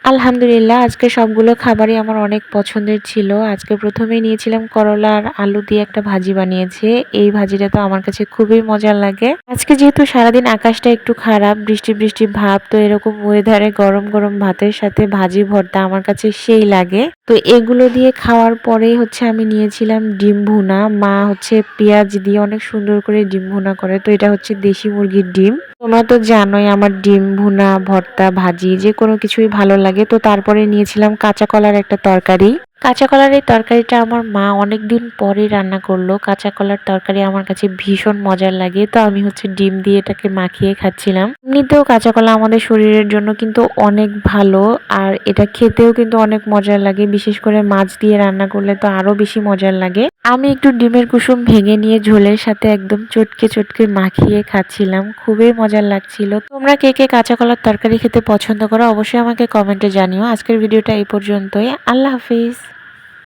আলহামদুলিল্লাহ আজকে সবগুলো খাবারই আমার অনেক পছন্দের ছিল। আজকে প্রথমেই নিয়েছিলাম করলা আর আলু দিয়ে একটা ভাজি বানিয়েছে। এই ভাজিটা তো আমার কাছে খুবই মজার লাগে। আজকে যেহেতু সারাদিন আকাশটা একটু খারাপ, বৃষ্টি বৃষ্টি ভাব, তো এরকম ওয়েদারে গরম গরম ভাতের সাথে ভাজি ভর্তা আমার কাছে সেই লাগে। তো এগুলো দিয়ে খাওয়ার পরেই আমি নিয়েছিলাম ডিম ভুনা। মা পেঁয়াজ দিয়ে অনেক সুন্দর করে ডিম ভুনা করে। তো এটা দেশি মুরগির ডিম। তোমরা তো জানোই আমার ডিম ভুনা, ভর্তা, ভাজি যে কোনো কিছুই ভালো লাগে। তো তারপরে নিয়েছিলাম কাঁচা কলার একটা তরকারি। কাঁচা কলার এই তরকারিটা আমার মা অনেকদিন পরে রান্না করলো। কাঁচা কলার তরকারি আমার কাছে ভীষণ মজার লাগে। তো আমি ডিম দিয়ে এটাকে মাখিয়ে খাচ্ছিলাম। এমনিতেও কাঁচা কলা আমাদের শরীরের জন্য কিন্তু অনেক ভালো, আর এটা খেতেও কিন্তু অনেক মজার লাগে। বিশেষ করে মাছ দিয়ে রান্না করলে তো আরো বেশি মজার লাগে। আমি একটু ডিমের কুসুম ভেঙে নিয়ে ঝোলের সাথে একদম চটকে চটকে মাখিয়ে খাচ্ছিলাম, খুবই মজার লাগছিল। তোমরা কে কে কাঁচা কলার তরকারি খেতে পছন্দ করো অবশ্যই আমাকে কমেন্টে জানিও। আজকের ভিডিওটা এই পর্যন্তই। আল্লাহ হাফিজ।